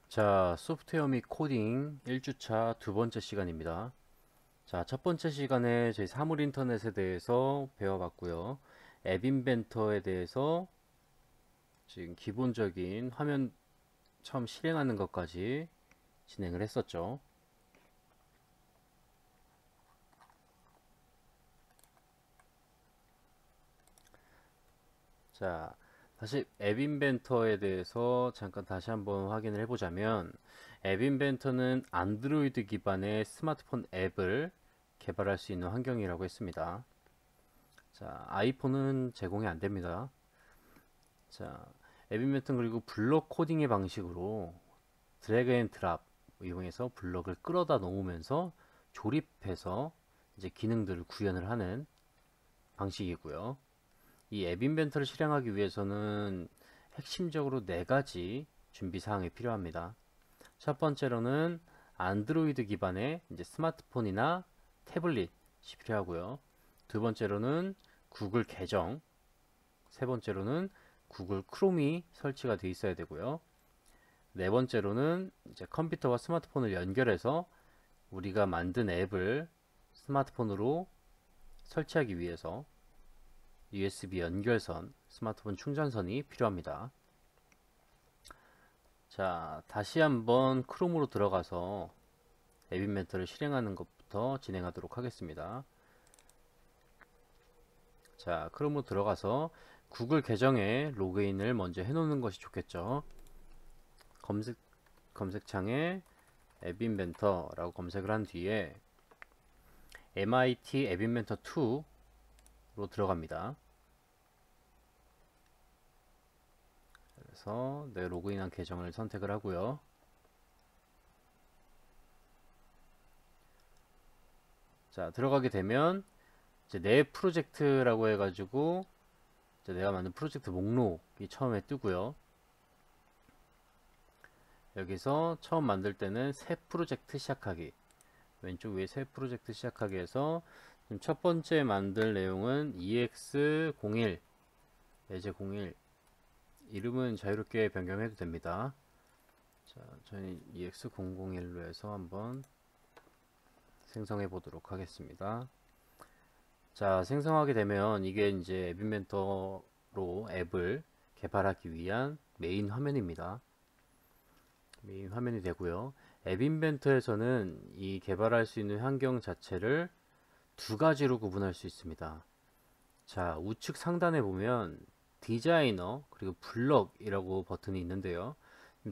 자, 소프트웨어 및 코딩 1주차 두 번째 시간입니다. 자, 첫 번째 시간에 저희 사물 인터넷에 대해서 배워봤고요. 앱 인벤터에 대해서 지금 기본적인 화면 처음 실행하는 것까지 진행을 했었죠. 자, 다시 앱 인벤터에 대해서 잠깐 다시 한번 확인을 해보자면, 앱 인벤터는 안드로이드 기반의 스마트폰 앱을 개발할 수 있는 환경이라고 했습니다. 자, 아이폰은 제공이 안 됩니다. 자, 앱 인벤터는 그리고 블록 코딩의 방식으로 드래그 앤 드랍 이용해서 블럭을 끌어다 놓으면서 조립해서 이제 기능들을 구현을 하는 방식이고요. 이 앱 인벤터를 실행하기 위해서는 핵심적으로 네 가지 준비 사항이 필요합니다. 첫 번째로는 안드로이드 기반의 이제 스마트폰이나 태블릿이 필요하고요. 두 번째로는 구글 계정, 세 번째로는 구글 크롬이 설치가 되어 있어야 되고요. 네 번째로는 이제 컴퓨터와 스마트폰을 연결해서 우리가 만든 앱을 스마트폰으로 설치하기 위해서 USB 연결선, 스마트폰 충전선이 필요합니다. 자, 다시 한번 크롬으로 들어가서 앱 인벤터를 실행하는 것부터 진행하도록 하겠습니다. 자, 크롬으로 들어가서 구글 계정에 로그인을 먼저 해놓는 것이 좋겠죠. 검색창에 앱 인벤터라고 검색을 한 뒤에 MIT 앱 인벤터 2로 들어갑니다. 그래서 내 로그인한 계정을 선택을 하고요. 자, 들어가게 되면 이제 내 프로젝트라고 해가지고 이제 내가 만든 프로젝트 목록이 처음에 뜨고요. 여기서 처음 만들 때는 새 프로젝트 시작하기, 왼쪽 위에 새 프로젝트 시작하기 해서 첫 번째 만들 내용은 EX01 예제 01 이름은 자유롭게 변경해도 됩니다. 자, 저는 EX001로 해서 한번 생성해 보도록 하겠습니다. 자, 생성하게 되면 이게 이제 앱 인벤터로 앱을 개발하기 위한 메인 화면입니다. 메인 화면이 되고요. 앱 인벤터에서는 이 개발할 수 있는 환경 자체를 두 가지로 구분할 수 있습니다. 자, 우측 상단에 보면 디자이너 그리고 블럭이라고 버튼이 있는데요.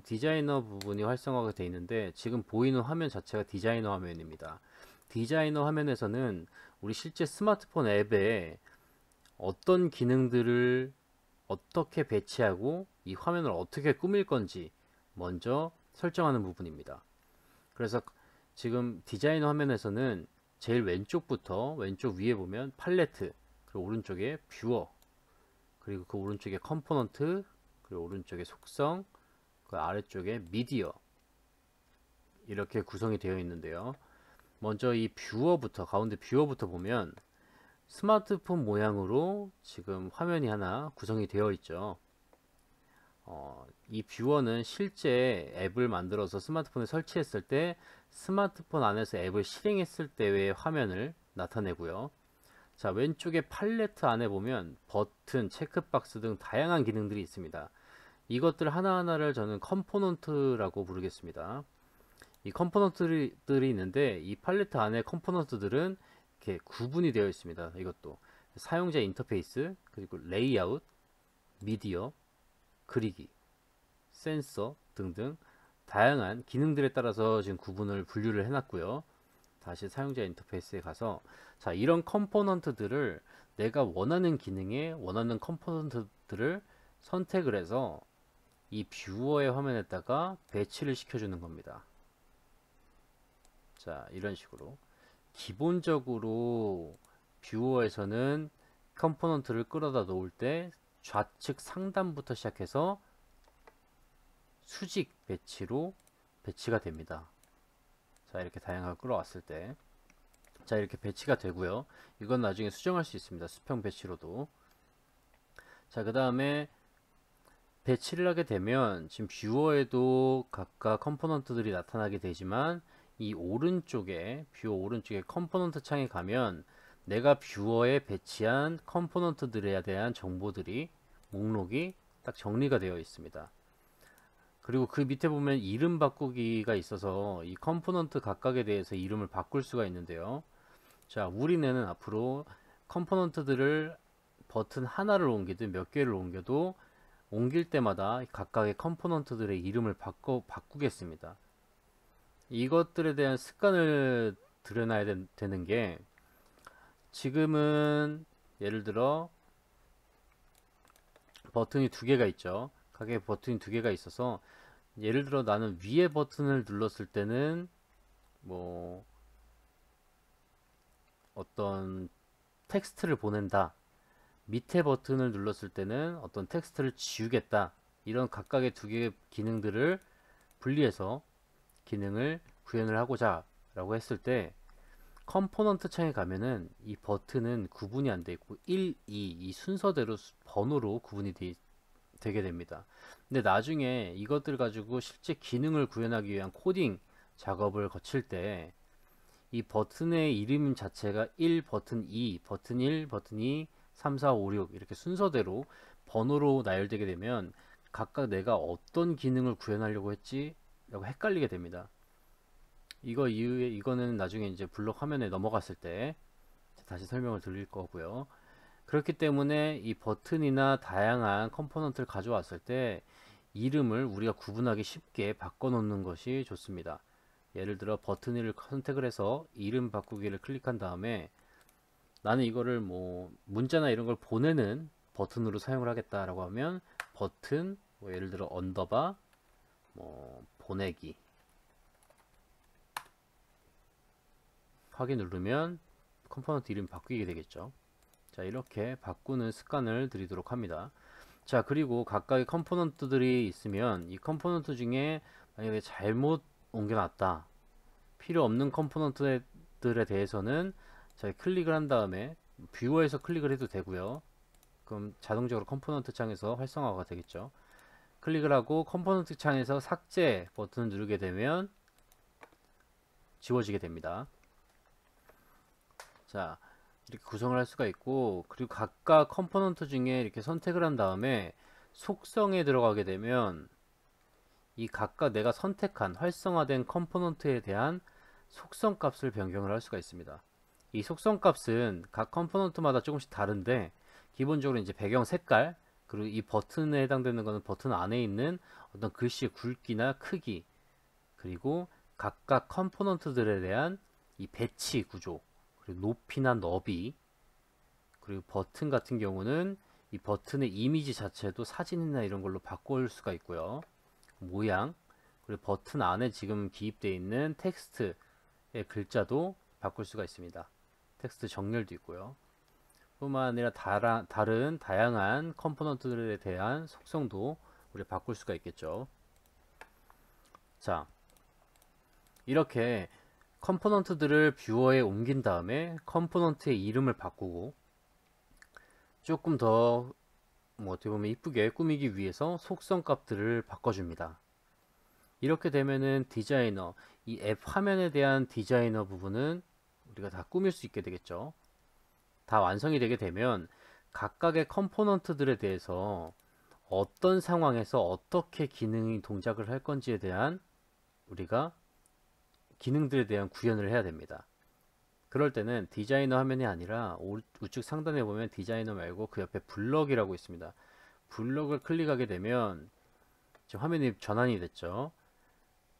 디자이너 부분이 활성화가 되어 있는데 지금 보이는 화면 자체가 디자이너 화면입니다. 디자이너 화면에서는 우리 실제 스마트폰 앱에 어떤 기능들을 어떻게 배치하고 이 화면을 어떻게 꾸밀 건지 먼저 설정하는 부분입니다. 그래서 지금 디자이너 화면에서는 제일 왼쪽부터 왼쪽 위에 보면 팔레트, 그리고 오른쪽에 뷰어, 그리고 그 오른쪽에 컴포넌트, 그리고 오른쪽에 속성, 그 아래쪽에 미디어, 이렇게 구성이 되어 있는데요. 먼저 이 뷰어부터, 가운데 뷰어부터 보면 스마트폰 모양으로 지금 화면이 하나 구성이 되어 있죠. 이 뷰어는 실제 앱을 만들어서 스마트폰에 설치했을 때 스마트폰 안에서 앱을 실행했을 때의 화면을 나타내고요. 자, 왼쪽에 팔레트 안에 보면 버튼, 체크박스 등 다양한 기능들이 있습니다. 이것들 하나하나를 저는 컴포넌트라고 부르겠습니다. 이 컴포넌트들이 있는데 이 팔레트 안에 컴포넌트들은 이렇게 구분이 되어 있습니다. 이것도 사용자 인터페이스, 그리고 레이아웃, 미디어, 그리기, 센서 등등 다양한 기능들에 따라서 지금 구분을 분류를 해놨고요. 다시 사용자 인터페이스에 가서 자, 이런 컴포넌트들을 내가 원하는 기능에 원하는 컴포넌트들을 선택을 해서 이 뷰어의 화면에다가 배치를 시켜주는 겁니다. 자, 이런 식으로 기본적으로 뷰어에서는 컴포넌트를 끌어다 놓을 때 좌측 상단부터 시작해서 수직 배치로 배치가 됩니다. 자, 이렇게 다양하게 끌어왔을 때 자, 이렇게 배치가 되고요. 이건 나중에 수정할 수 있습니다. 수평 배치로도. 자, 그 다음에 배치를 하게 되면 지금 뷰어에도 각각 컴포넌트들이 나타나게 되지만 이 오른쪽에 뷰어 오른쪽에 컴포넌트 창에 가면 내가 뷰어에 배치한 컴포넌트들에 대한 정보들이 목록이 딱 정리가 되어 있습니다. 그리고 그 밑에 보면 이름 바꾸기가 있어서 이 컴포넌트 각각에 대해서 이름을 바꿀 수가 있는데요. 자, 우리는 앞으로 컴포넌트들을 버튼 하나를 옮기든 몇 개를 옮겨도 옮길 때마다 각각의 컴포넌트들의 이름을 바꾸겠습니다. 이것들에 대한 습관을 들여놔야 되는 게, 지금은 예를 들어 버튼이 두 개가 있죠. 각각의 버튼이 두 개가 있어서 예를 들어 나는 위에 버튼을 눌렀을 때는 뭐 어떤 텍스트를 보낸다, 밑에 버튼을 눌렀을 때는 어떤 텍스트를 지우겠다, 이런 각각의 두 개의 기능들을 분리해서 기능을 구현을 하고자 라고 했을 때 컴포넌트 창에 가면은 이 버튼은 구분이 안 돼 있고 1, 2 이 순서대로 번호로 구분이 되게 됩니다. 근데 나중에 이것들 가지고 실제 기능을 구현하기 위한 코딩 작업을 거칠 때 이 버튼의 이름 자체가 1, 버튼 2, 버튼 1, 버튼 2, 3, 4, 5, 6 이렇게 순서대로 번호로 나열되게 되면 각각 내가 어떤 기능을 구현하려고 했지? 라고 헷갈리게 됩니다. 이거는 나중에 이제 블록 화면에 넘어갔을 때 다시 설명을 드릴 거고요. 그렇기 때문에 이 버튼이나 다양한 컴포넌트를 가져왔을 때 이름을 우리가 구분하기 쉽게 바꿔 놓는 것이 좋습니다. 예를 들어 버튼을 선택을 해서 이름 바꾸기를 클릭한 다음에 나는 이거를 뭐 문자나 이런 걸 보내는 버튼으로 사용을 하겠다라고 하면 버튼 뭐 예를 들어 언더바 뭐 보내기 확인 누르면 컴포넌트 이름 바뀌게 되겠죠. 자, 이렇게 바꾸는 습관을 들이도록 합니다. 자, 그리고 각각의 컴포넌트들이 있으면 이 컴포넌트 중에 만약에 잘못 옮겨놨다, 필요 없는 컴포넌트들에 대해서는 자, 클릭을 한 다음에 뷰어에서 클릭을 해도 되고요. 그럼 자동적으로 컴포넌트 창에서 활성화가 되겠죠. 클릭을 하고 컴포넌트 창에서 삭제 버튼을 누르게 되면 지워지게 됩니다. 자, 이렇게 구성을 할 수가 있고, 그리고 각각 컴포넌트 중에 이렇게 선택을 한 다음에 속성에 들어가게 되면 이 각각 내가 선택한 활성화된 컴포넌트에 대한 속성 값을 변경을 할 수가 있습니다. 이 속성 값은 각 컴포넌트마다 조금씩 다른데 기본적으로 이제 배경 색깔, 그리고 이 버튼에 해당되는 것은 버튼 안에 있는 어떤 글씨의 굵기나 크기, 그리고 각각 컴포넌트들에 대한 이 배치 구조, 그리고 높이나 너비, 그리고 버튼 같은 경우는 이 버튼의 이미지 자체도 사진이나 이런 걸로 바꿀 수가 있고요. 모양, 그리고 버튼 안에 지금 기입되어 있는 텍스트의 글자도 바꿀 수가 있습니다. 텍스트 정렬도 있고요. 뿐만 아니라 다른 다양한 컴포넌트들에 대한 속성도 우리 바꿀 수가 있겠죠. 자, 이렇게 컴포넌트들을 뷰어에 옮긴 다음에 컴포넌트의 이름을 바꾸고 조금 더 뭐 어떻게 보면 이쁘게 꾸미기 위해서 속성 값들을 바꿔줍니다. 이렇게 되면은 디자이너, 이 앱 화면에 대한 디자이너 부분은 우리가 다 꾸밀 수 있게 되겠죠. 다 완성이 되게 되면 각각의 컴포넌트들에 대해서 어떤 상황에서 어떻게 기능이 동작을 할 건지에 대한 우리가 기능들에 대한 구현을 해야 됩니다. 그럴 때는 디자이너 화면이 아니라 우측 상단에 보면 디자이너 말고 그 옆에 블럭이라고 있습니다. 블럭을 클릭하게 되면 지금 화면이 전환이 됐죠.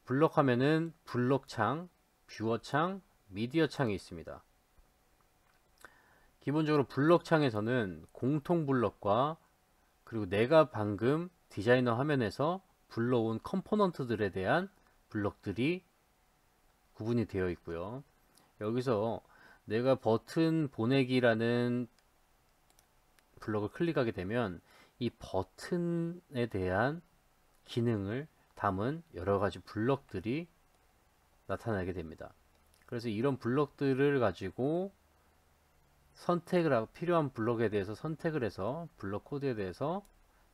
블럭 화면은 블럭 창, 뷰어 창, 미디어 창이 있습니다. 기본적으로 블럭 창에서는 공통 블럭과 그리고 내가 방금 디자이너 화면에서 불러온 컴포넌트들에 대한 블럭들이 구분이 되어 있고요. 여기서 내가 버튼 보내기라는 블럭을 클릭하게 되면 이 버튼에 대한 기능을 담은 여러가지 블럭들이 나타나게 됩니다. 그래서 이런 블럭들을 가지고 선택을 하고 필요한 블럭에 대해서 선택을 해서 블럭 코드에 대해서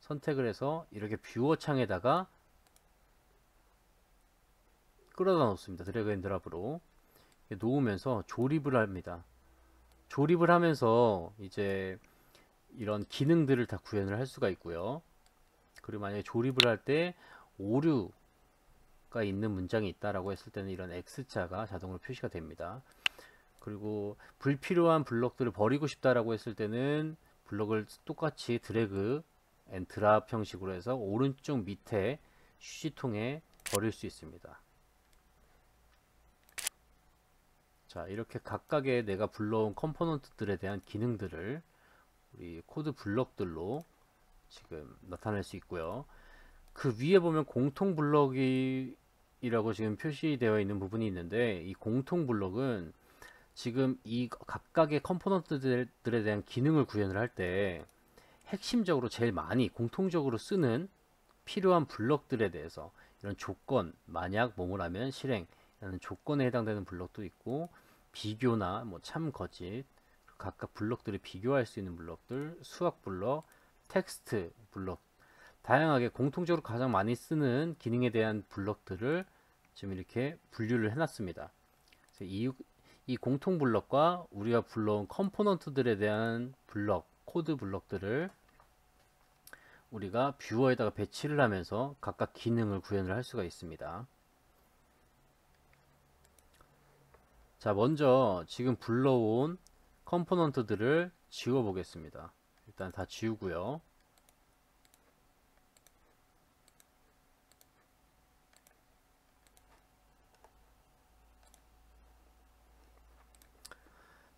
선택을 해서 이렇게 뷰어 창에다가 끌어다 놓습니다. 드래그 앤 드랍으로 놓으면서 조립을 합니다. 조립을 하면서 이제 이런 기능들을 다 구현을 할 수가 있고요. 그리고 만약에 조립을 할 때 오류가 있는 문장이 있다라고 했을 때는 이런 X자가 자동으로 표시가 됩니다. 그리고 불필요한 블럭들을 버리고 싶다라고 했을 때는 블럭을 똑같이 드래그 앤 드랍 형식으로 해서 오른쪽 밑에 휴지통에 버릴 수 있습니다. 자, 이렇게 각각의 내가 불러온 컴포넌트들에 대한 기능들을 우리 코드 블럭들로 지금 나타낼 수 있고요. 그 위에 보면 공통 블럭이라고 지금 표시되어 있는 부분이 있는데, 이 공통 블럭은 지금 이 각각의 컴포넌트들에 대한 기능을 구현을 할 때 핵심적으로 제일 많이 공통적으로 쓰는 필요한 블럭들에 대해서 이런 조건, 만약 뭐뭐 하면 실행이라는 조건에 해당되는 블럭도 있고, 비교나 뭐 참, 거짓, 각각 블럭들을 비교할 수 있는 블럭들, 수학 블럭, 텍스트 블럭, 다양하게 공통적으로 가장 많이 쓰는 기능에 대한 블럭들을 지금 이렇게 분류를 해놨습니다. 그래서 이 공통 블럭과 우리가 불러온 컴포넌트들에 대한 블럭, 코드 블럭들을 우리가 뷰어에다가 배치를 하면서 각각 기능을 구현을 할 수가 있습니다. 자, 먼저 지금 불러온 컴포넌트들을 지워 보겠습니다. 일단 다 지우고요.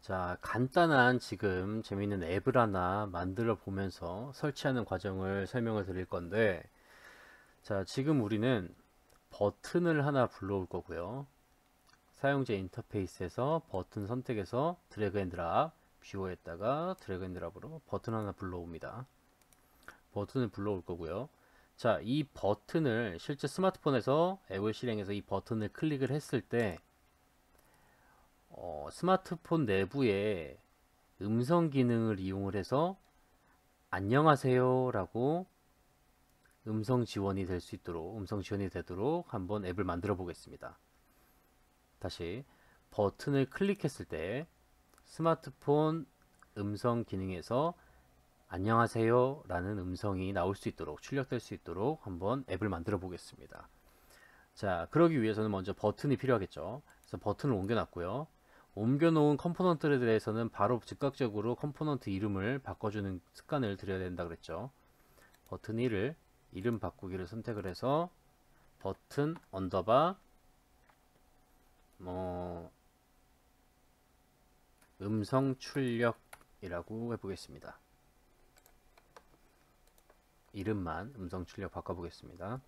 자, 간단한 지금 재미있는 앱을 하나 만들어 보면서 설치하는 과정을 설명을 드릴 건데, 자, 지금 우리는 버튼을 하나 불러올 거고요. 사용자 인터페이스에서 버튼 선택해서 드래그 앤 드랍, 뷰어에다가 드래그 앤 드랍으로 버튼 하나 불러옵니다. 버튼을 불러올 거고요. 자, 이 버튼을 실제 스마트폰에서 앱을 실행해서 이 버튼을 클릭을 했을 때 스마트폰 내부에 음성 기능을 이용을 해서 안녕하세요 라고 음성 지원이 되도록 한번 앱을 만들어 보겠습니다. 다시 버튼을 클릭했을 때 스마트폰 음성 기능에서 안녕하세요 라는 음성이 나올 수 있도록, 출력될 수 있도록 한번 앱을 만들어 보겠습니다. 자, 그러기 위해서는 먼저 버튼이 필요하겠죠. 그래서 버튼을 옮겨 놨고요. 옮겨 놓은 컴포넌트에 대해서는 바로 즉각적으로 컴포넌트 이름을 바꿔주는 습관을 들여야 된다 그랬죠. 버튼 1을 이름 바꾸기를 선택을 해서 버튼 언더바 음성 출력이라고 해보겠습니다. 이름만 음성 출력 바꿔보겠습니다.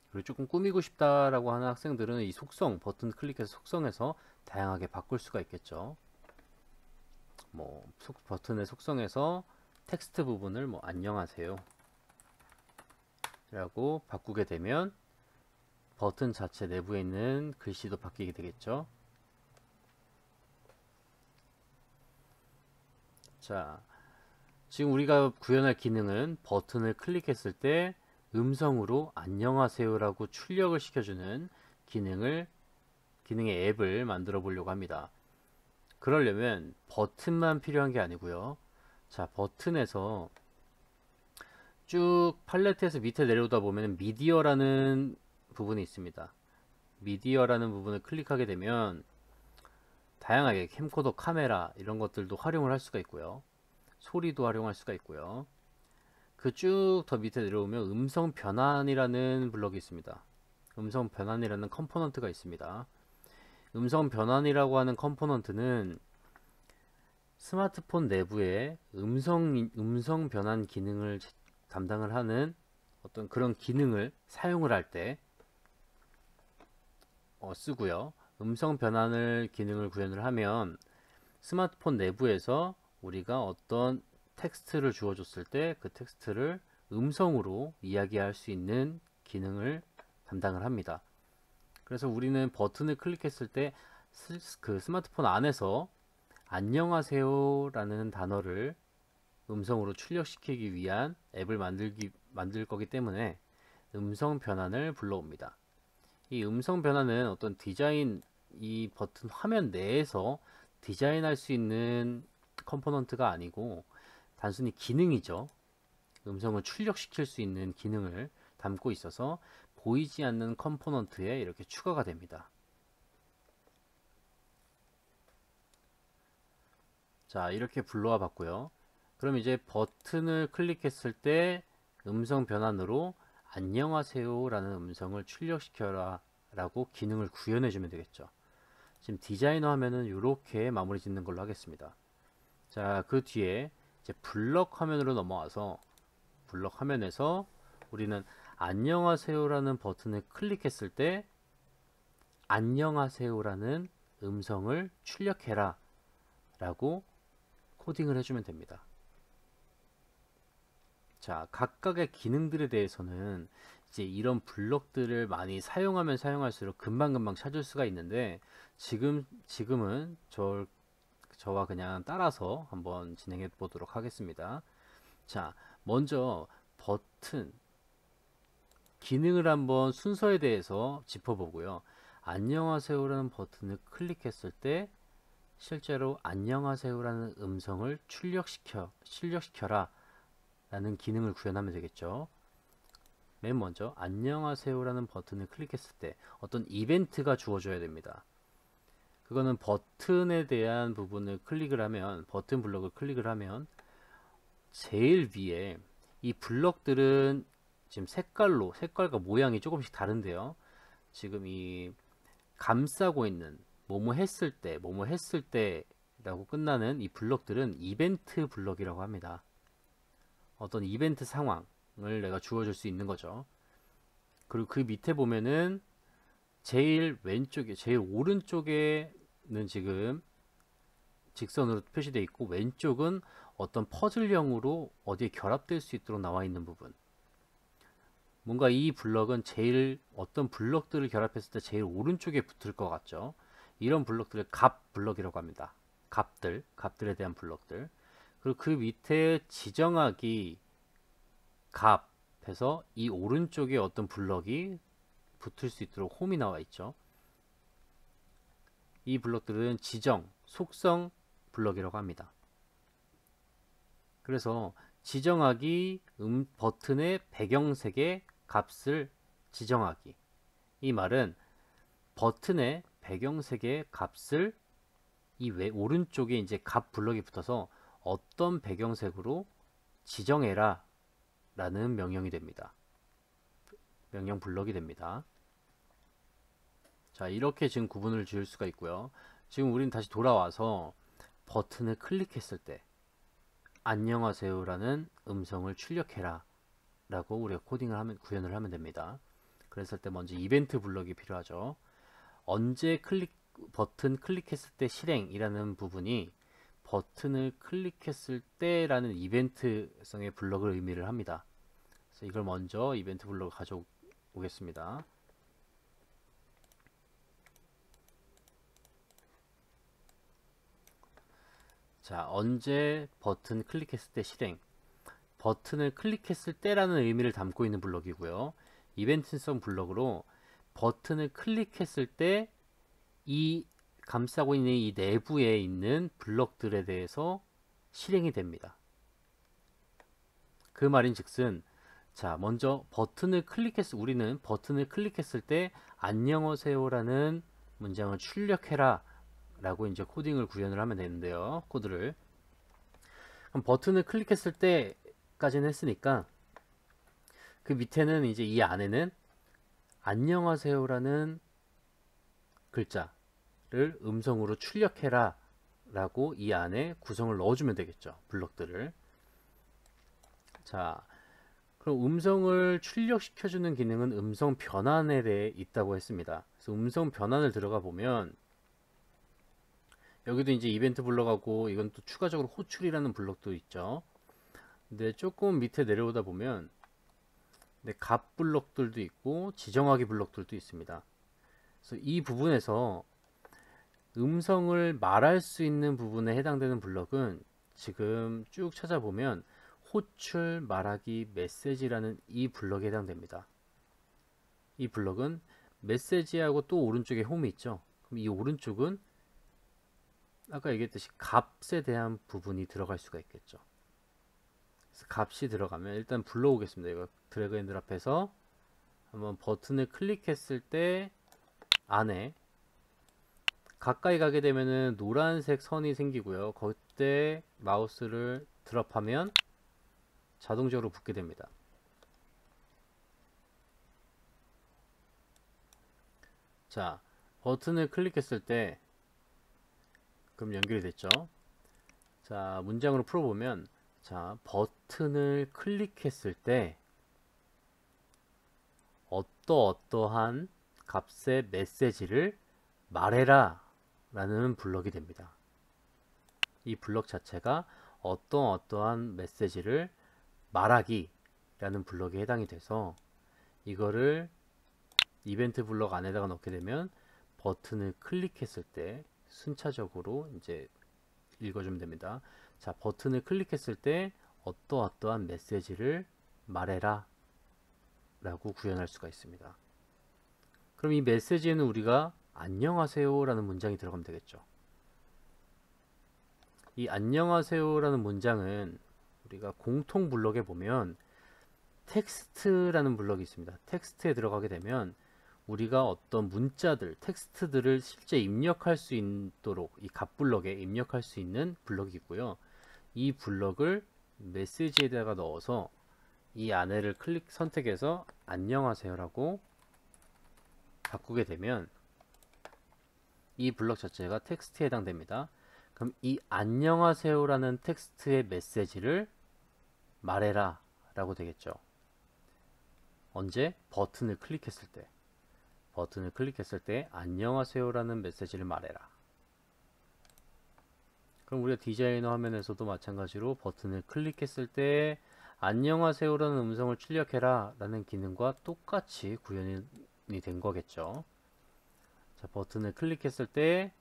그리고 조금 꾸미고 싶다라고 하는 학생들은 이 속성 버튼 클릭해서 속성에서 다양하게 바꿀 수가 있겠죠. 뭐 버튼의 속성에서 텍스트 부분을 뭐 안녕하세요 라고 바꾸게 되면 버튼 자체 내부에 있는 글씨도 바뀌게 되겠죠. 자, 지금 우리가 구현할 기능은 버튼을 클릭했을 때 음성으로 안녕하세요 라고 출력을 시켜주는 기능의 앱을 만들어 보려고 합니다. 그러려면 버튼만 필요한 게 아니고요. 자, 버튼에서 쭉 팔레트에서 밑에 내려오다 보면 미디어라는 부분이 있습니다. 미디어라는 부분을 클릭하게 되면 다양하게 캠코더, 카메라 이런 것들도 활용을 할 수가 있고요. 소리도 활용할 수가 있고요. 그 쭉 더 밑에 내려오면 음성 변환이라는 블럭이 있습니다. 음성 변환이라는 컴포넌트가 있습니다. 음성 변환이라고 하는 컴포넌트는 스마트폰 내부에 음성 변환 기능을 담당을 하는 어떤 그런 기능을 사용을 할 때 쓰고요. 음성 변환을 기능을 구현을 하면 스마트폰 내부에서 우리가 어떤 텍스트를 주어줬을 때 그 텍스트를 음성으로 이야기할 수 있는 기능을 담당을 합니다. 그래서 우리는 버튼을 클릭했을 때 그 스마트폰 안에서 안녕하세요 라는 단어를 음성으로 출력시키기 위한 앱을 만들 거기 때문에 음성 변환을 불러옵니다. 이 음성 변환은 어떤 디자인, 이 버튼 화면 내에서 디자인할 수 있는 컴포넌트가 아니고 단순히 기능이죠. 음성을 출력시킬 수 있는 기능을 담고 있어서 보이지 않는 컴포넌트에 이렇게 추가가 됩니다. 자, 이렇게 불러와 봤고요. 그럼 이제 버튼을 클릭했을 때 음성 변환으로 안녕하세요 라는 음성을 출력시켜라 라고 기능을 구현해 주면 되겠죠. 지금 디자이너 하면은 이렇게 마무리 짓는 걸로 하겠습니다. 자, 그 뒤에 이제 블럭 화면으로 넘어와서 블럭 화면에서 우리는 안녕하세요라는 버튼을 클릭했을 때 안녕하세요라는 음성을 출력해라 라고 코딩을 해주면 됩니다. 자, 각각의 기능들에 대해서는 이제 이런 블럭들을 많이 사용하면 사용할수록 금방금방 찾을 수가 있는데 지금은 저와 그냥 따라서 한번 진행해 보도록 하겠습니다. 자, 먼저 버튼 기능을 한번 순서에 대해서 짚어보고요. 안녕하세요라는 버튼을 클릭했을 때 실제로 안녕하세요라는 음성을 출력시켜라 라는 기능을 구현하면 되겠죠. 맨 먼저 안녕하세요라는 버튼을 클릭했을 때 어떤 이벤트가 주어져야 됩니다. 그거는 버튼에 대한 부분을 클릭을 하면, 버튼 블럭을 클릭을 하면 제일 위에 이 블럭들은 지금 색깔과 모양이 조금씩 다른데요. 지금 이 감싸고 있는 뭐뭐 했을 때 라고 끝나는 이 블럭들은 이벤트 블럭이라고 합니다. 어떤 이벤트 상황을 내가 주어줄 수 있는 거죠. 그리고 그 밑에 보면은 제일 오른쪽에는 지금 직선으로 표시되어 있고 왼쪽은 어떤 퍼즐형으로 어디에 결합될 수 있도록 나와 있는 부분. 뭔가 이 블럭은 어떤 블럭들을 결합했을 때 제일 오른쪽에 붙을 것 같죠. 이런 블럭들을 값 블럭이라고 합니다. 값들에 대한 블럭들. 그리고 그 밑에 지정하기 값에서 이 오른쪽에 어떤 블럭이 붙을 수 있도록 홈이 나와 있죠. 이 블럭들은 속성 블럭이라고 합니다. 그래서 지정하기 버튼의 배경색의 값을 지정하기. 이 말은 버튼의 배경색의 값을 이 오른쪽에 이제 값 블럭이 붙어서 어떤 배경색으로 지정해라 라는 명령이 됩니다. 명령 블럭이 됩니다. 자, 이렇게 지금 구분을 지을 수가 있고요. 지금 우린 다시 돌아와서 버튼을 클릭했을 때 안녕하세요 라는 음성을 출력해라 라고 우리가 구현을 하면 됩니다. 그랬을 때 먼저 이벤트 블럭이 필요하죠. 언제 버튼 클릭했을 때 실행이라는 부분이 버튼을 클릭했을 때라는 이벤트성의 블럭을 의미를 합니다. 그래서 이걸 먼저 이벤트 블럭을 가져오겠습니다. 자, 언제 버튼 클릭했을 때 실행. 버튼을 클릭했을 때라는 의미를 담고 있는 블럭이고요. 이벤트성 블럭으로 버튼을 클릭했을 때 이 감싸고 있는 이 내부에 있는 블럭들에 대해서 실행이 됩니다. 그 말인즉슨 자, 먼저 우리는 버튼을 클릭했을 때 안녕하세요라는 문장을 출력해라 라고 이제 코딩을 구현을 하면 되는데요. 코드를. 그럼 버튼을 클릭했을 때까지는 했으니까 그 밑에는 이제 이 안에는 안녕하세요라는 글자를 음성으로 출력해라 라고 이 안에 구성을 넣어주면 되겠죠. 블럭들을. 자, 그럼 음성을 출력시켜주는 기능은 음성 변환에 대해 있다고 했습니다. 그래서 음성 변환을 들어가 보면 여기도 이제 이벤트 블럭하고 이건 또 추가적으로 호출이라는 블럭도 있죠. 근데 조금 밑에 내려오다 보면 값 블럭들도 있고 지정하기 블럭들도 있습니다. 그래서 이 부분에서 음성을 말할 수 있는 부분에 해당되는 블럭은 지금 쭉 찾아보면 호출 말하기 메시지라는 이 블럭에 해당됩니다. 이 블럭은 메시지하고 또 오른쪽에 홈이 있죠. 그럼 이 오른쪽은 아까 얘기했듯이 값에 대한 부분이 들어갈 수가 있겠죠. 그래서 값이 들어가면 일단 불러오겠습니다. 이거 드래그 앤 드랍해서 한번 버튼을 클릭했을 때 안에 가까이 가게 되면은 노란색 선이 생기고요. 그때 마우스를 드랍하면 자동적으로 붙게 됩니다. 자, 버튼을 클릭했을 때 그럼 연결이 됐죠. 자, 문장으로 풀어보면, 자, 버튼을 클릭했을 때 어떠한 값의 메시지를 말해라 라는 블럭이 됩니다. 이 블럭 자체가 어떠한 메시지를 말하기 라는 블럭에 해당이 돼서 이거를 이벤트 블럭 안에다가 넣게 되면 버튼을 클릭했을 때 순차적으로 이제 읽어주면 됩니다. 자, 버튼을 클릭했을 때 어떠한 메시지를 말해라 라고 구현할 수가 있습니다. 그럼 이 메시지에는 우리가 안녕하세요 라는 문장이 들어가면 되겠죠. 이 안녕하세요 라는 문장은 우리가 공통 블럭에 보면 텍스트라는 블럭이 있습니다. 텍스트에 들어가게 되면 우리가 어떤 문자들, 텍스트들을 실제 입력할 수 있도록 이 값 블럭에 입력할 수 있는 블럭이 있고요. 이 블럭을 메시지에다가 넣어서 이 안에를 선택해서 안녕하세요라고 바꾸게 되면 이 블럭 자체가 텍스트에 해당됩니다. 그럼 이 안녕하세요라는 텍스트의 메시지를 말해라 라고 되겠죠. 언제? 버튼을 클릭했을 때. 버튼을 클릭했을 때 안녕하세요라는 메시지를 말해라. 그럼 우리가 디자이너 화면에서도 마찬가지로 버튼을 클릭했을 때 안녕하세요라는 음성을 출력해라 라는 기능과 똑같이 구현이 된 거겠죠. 자, 버튼을 클릭했을 때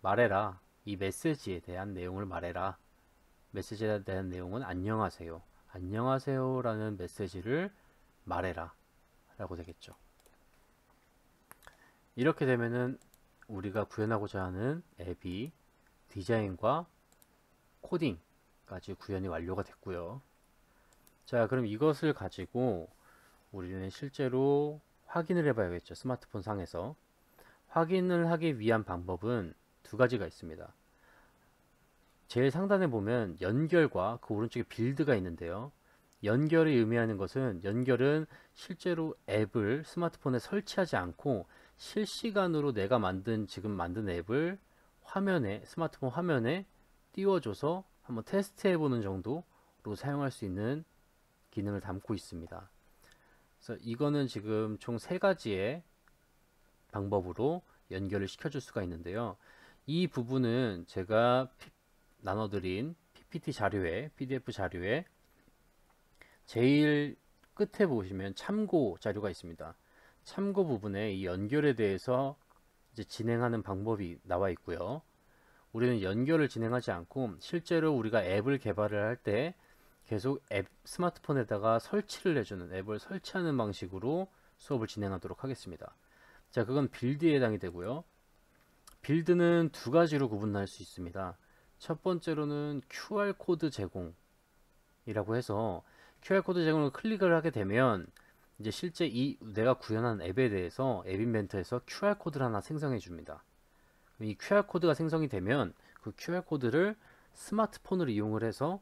말해라. 이 메시지에 대한 내용을 말해라. 메시지에 대한 내용은 안녕하세요. 안녕하세요 라는 메시지를 말해라 라고 되겠죠. 이렇게 되면은 우리가 구현하고자 하는 앱이 디자인과 코딩까지 구현이 완료가 됐고요. 자, 그럼 이것을 가지고 우리는 실제로 확인을 해봐야겠죠. 스마트폰 상에서. 확인을 하기 위한 방법은 두 가지가 있습니다. 제일 상단에 보면 연결과 그 오른쪽에 빌드가 있는데요. 연결이 의미하는 것은 연결은 실제로 앱을 스마트폰에 설치하지 않고 실시간으로 내가 지금 만든 앱을 스마트폰 화면에 띄워줘서 한번 테스트 해보는 정도로 사용할 수 있는 기능을 담고 있습니다. 그래서 이거는 지금 총 3가지의 방법으로 연결을 시켜줄 수가 있는데요. 이 부분은 제가 나눠드린 PPT 자료에, PDF 자료에 제일 끝에 보시면 참고 자료가 있습니다. 참고 부분에 이 연결에 대해서 이제 진행하는 방법이 나와 있고요. 우리는 연결을 진행하지 않고 실제로 우리가 앱을 개발을 할 때 계속 스마트폰에다가 설치를 해주는 앱을 설치하는 방식으로 수업을 진행하도록 하겠습니다. 자, 그건 빌드에 해당이 되고요. 빌드는 2가지로 구분할 수 있습니다. 첫 번째로는 QR코드 제공이라고 해서 QR코드 제공을 클릭을 하게 되면 이제 실제 내가 구현한 앱에 대해서 앱 인벤터에서 QR코드를 하나 생성해 줍니다. 이 QR코드가 생성이 되면 그 QR코드를 스마트폰을 이용을 해서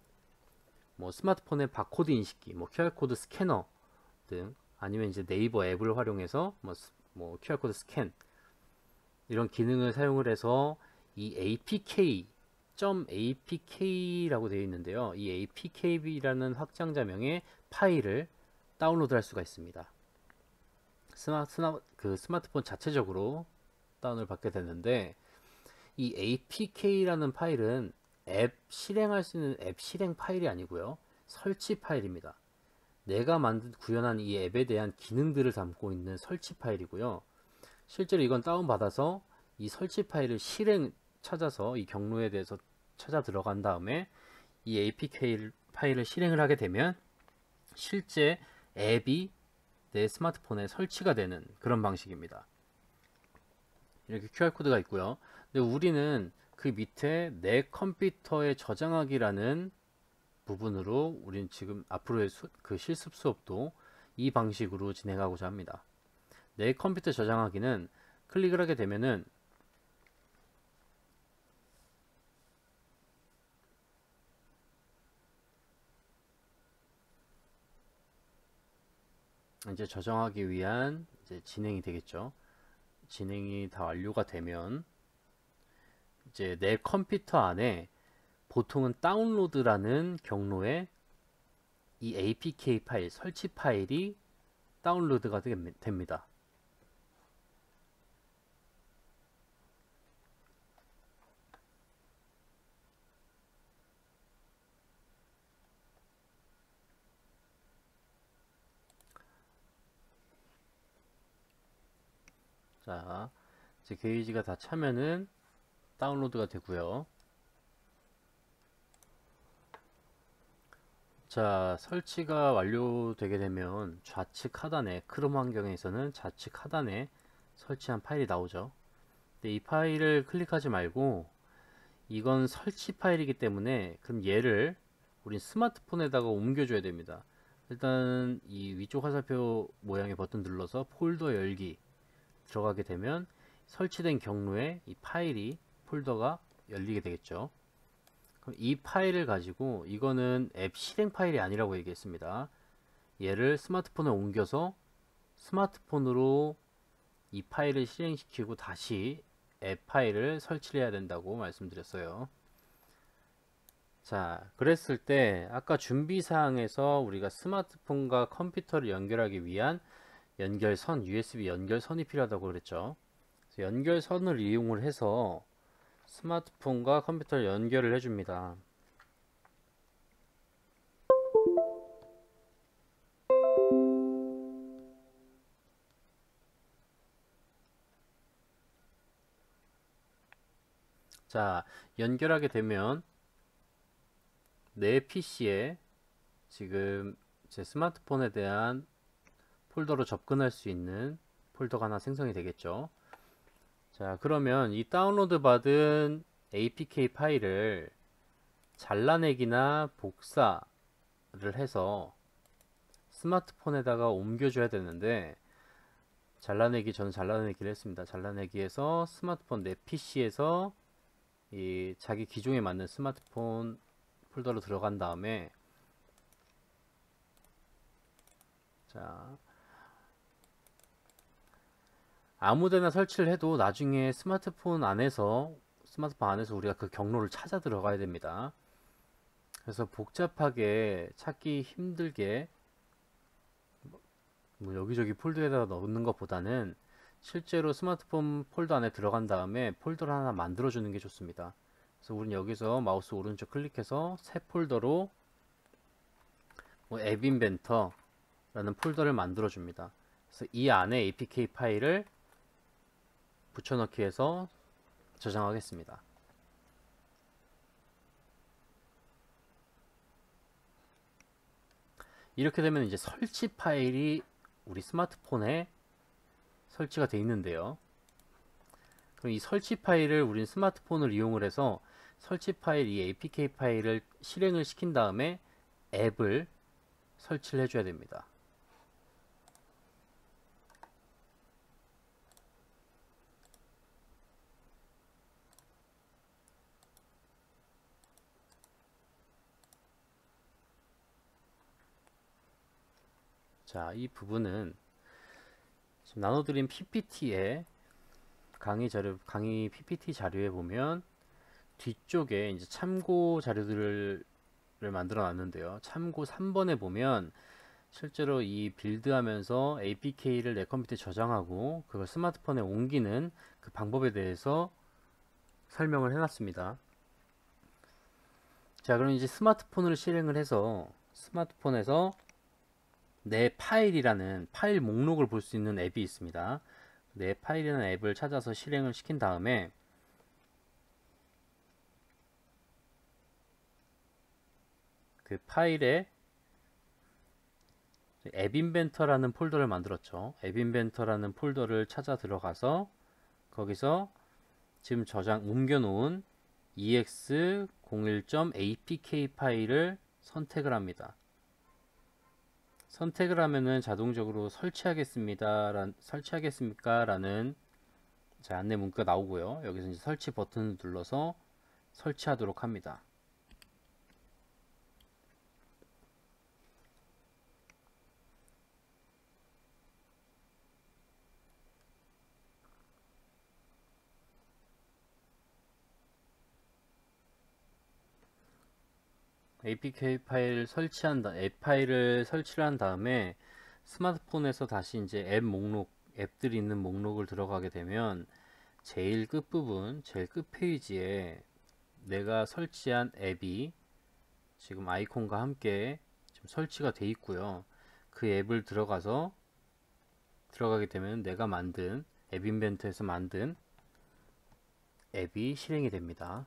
뭐 스마트폰의 바코드 인식기, 뭐 QR코드 스캐너 등 아니면 이제 네이버 앱을 활용해서 뭐 QR코드 스캔 이런 기능을 사용을 해서 이 APK라고 되어 있는데요. 이 APK라는 확장자명의 파일을 다운로드 할 수가 있습니다. 스마트폰 자체적으로 다운을 받게 되는데 이 APK라는 파일은 앱 실행할 수 있는 앱 실행 파일이 아니고요. 설치 파일입니다. 내가 구현한 이 앱에 대한 기능들을 담고 있는 설치 파일이고요. 실제로 이건 다운받아서 이 설치 파일을 찾아서 이 경로에 대해서 찾아 들어간 다음에 이 APK 파일을 실행을 하게 되면 실제 앱이 내 스마트폰에 설치가 되는 그런 방식입니다. 이렇게 QR코드가 있고요. 근데 우리는 그 밑에 내 컴퓨터에 저장하기라는 부분으로 우리는 지금 앞으로의 그 실습 수업도 이 방식으로 진행하고자 합니다. 내 컴퓨터 저장하기는 클릭을 하게 되면은 이제 저장하기 위한 이제 진행이 되겠죠. 진행이 다 완료가 되면 이제 내 컴퓨터 안에 보통은 다운로드라는 경로에 이 APK 파일, 설치 파일이 다운로드가 됩니다. 자, 이제 게이지가 다 차면은 다운로드가 되고요. 자, 설치가 완료되게 되면 좌측 하단에 크롬 환경에서는 좌측 하단에 설치한 파일이 나오죠. 근데 이 파일을 클릭하지 말고 이건 설치 파일이기 때문에 그럼 얘를 우린 스마트폰에다가 옮겨줘야 됩니다. 일단 이 위쪽 화살표 모양의 버튼 눌러서 폴더 열기 들어가게 되면 설치된 경로에 이 파일이 폴더가 열리게 되겠죠. 그럼 이 파일을 가지고 이거는 앱 실행 파일이 아니라고 얘기했습니다. 얘를 스마트폰에 옮겨서 스마트폰으로 이 파일을 실행시키고 다시 앱 파일을 설치를 해야 된다고 말씀드렸어요. 자, 그랬을 때 아까 준비사항에서 우리가 스마트폰과 컴퓨터를 연결하기 위한 연결선, USB 연결선이 필요하다고 그랬죠. 그래서 연결선을 이용을 해서 스마트폰과 컴퓨터를 연결을 해줍니다. 자, 연결하게 되면 내 PC에 지금 제 스마트폰에 대한 폴더로 접근할 수 있는 폴더가 하나 생성이 되겠죠. 자, 그러면 이 다운로드 받은 APK 파일을 잘라내기나 복사를 해서 스마트폰에다가 옮겨줘야 되는데 저는 잘라내기를 했습니다. 잘라내기에서 스마트폰 내 PC에서 이 자기 기종에 맞는 스마트폰 폴더로 들어간 다음에 자, 아무데나 설치를 해도 나중에 스마트폰 안에서 우리가 그 경로를 찾아 들어가야 됩니다. 그래서 복잡하게 찾기 힘들게 뭐 여기저기 폴더에다가 넣는 것보다는 실제로 스마트폰 폴더 안에 들어간 다음에 폴더를 하나 만들어 주는 게 좋습니다. 그래서 우리는 여기서 마우스 오른쪽 클릭해서 새 폴더로 뭐 앱인벤터라는 폴더를 만들어 줍니다. 그래서 이 안에 APK 파일을 붙여넣기 해서 저장하겠습니다. 이렇게 되면 이제 설치 파일이 우리 스마트폰에 설치가 되어 있는데요. 그럼 이 설치 파일을 우린 스마트폰을 이용을 해서 설치 파일, 이 APK 파일을 실행을 시킨 다음에 앱을 설치를 해줘야 됩니다. 자, 이 부분은 지금 나눠드린 PPT에 강의 PPT 자료에 보면 뒤쪽에 이제 참고 자료들을 만들어 놨는데요. 참고 3번에 보면 실제로 이 빌드하면서 APK를 내 컴퓨터에 저장하고 그걸 스마트폰에 옮기는 그 방법에 대해서 설명을 해놨습니다. 자, 그럼 이제 스마트폰을 실행을 해서 스마트폰에서 내 파일이라는 파일 목록을 볼 수 있는 앱이 있습니다. 내 파일이라는 앱을 찾아서 실행을 시킨 다음에 그 파일에 앱 인벤터라는 폴더를 만들었죠. 앱 인벤터라는 폴더를 찾아 들어가서 거기서 지금 옮겨 놓은 ex01.apk 파일을 선택을 합니다. 선택을 하면은 자동적으로 설치하겠습니까? 라는 안내 문구가 나오고요. 여기서 이제 설치 버튼을 눌러서 설치하도록 합니다. apk 파일 앱 파일을 설치를 한 다음에 스마트폰에서 다시 이제 앱들이 있는 목록을 들어가게 되면 제일 끝부분, 제일 끝 페이지에 내가 설치한 앱이 지금 아이콘과 함께 지금 설치가 돼 있고요. 그 앱을 들어가게 되면 내가 만든 앱 인벤터에서 만든 앱이 실행이 됩니다.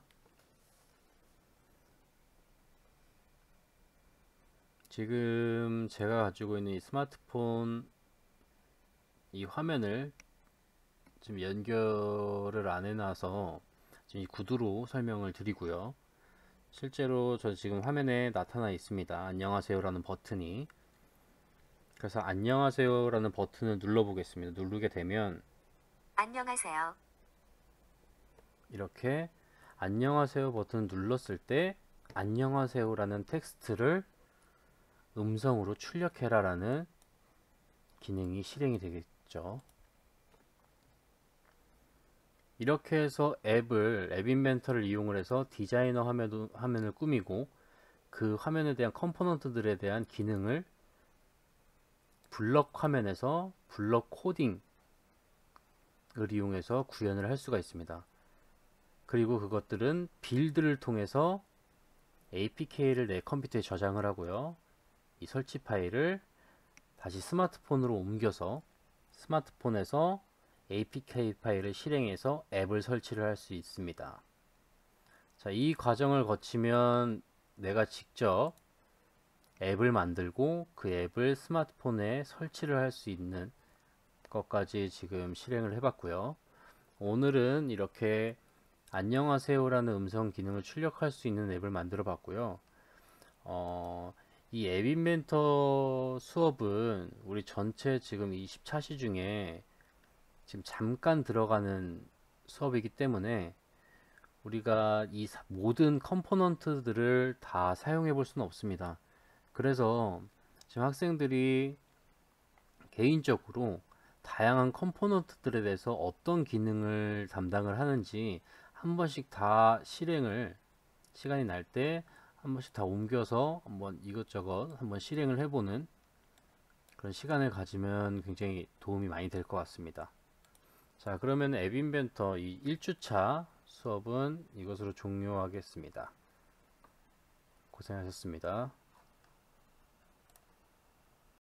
지금 제가 가지고 있는 이 스마트폰 이 화면을 지금 연결을 안 해놔서 지금 이 구두로 설명을 드리고요. 실제로 저 지금 화면에 나타나 있습니다. 안녕하세요 라는 버튼이. 그래서 안녕하세요 라는 버튼을 눌러 보겠습니다. 누르게 되면 안녕하세요. 이렇게 안녕하세요 버튼을 눌렀을 때 안녕하세요 라는 텍스트를 음성으로 출력해라 라는 기능이 실행이 되겠죠. 이렇게 해서 앱 인벤터를 이용을 해서 디자이너 화면을 꾸미고 그 화면에 대한 컴포넌트들에 대한 기능을 블럭 화면에서 블럭 코딩을 이용해서 구현을 할 수가 있습니다. 그리고 그것들은 빌드를 통해서 APK를 내 컴퓨터에 저장을 하고요. 이 설치 파일을 다시 스마트폰으로 옮겨서 스마트폰에서 APK 파일을 실행해서 앱을 설치를 할 수 있습니다. 자, 이 과정을 거치면 내가 직접 앱을 만들고 그 앱을 스마트폰에 설치를 할 수 있는 것까지 지금 실행을 해봤고요. 오늘은 이렇게 안녕하세요라는 음성 기능을 출력할 수 있는 앱을 만들어 봤고요. 이 앱 인벤터 수업은 우리 전체 지금 24시 중에 지금 잠깐 들어가는 수업이기 때문에 우리가 이 모든 컴포넌트들을 다 사용해 볼 수는 없습니다. 그래서 지금 학생들이 개인적으로 다양한 컴포넌트들에 대해서 어떤 기능을 담당을 하는지 한 번씩 다 시간이 날 때 한 번씩 다 옮겨서 한번 이것저것 한번 실행을 해보는 그런 시간을 가지면 굉장히 도움이 많이 될 것 같습니다. 자, 그러면 앱 인벤터 이 1주차 수업은 이것으로 종료하겠습니다. 고생하셨습니다.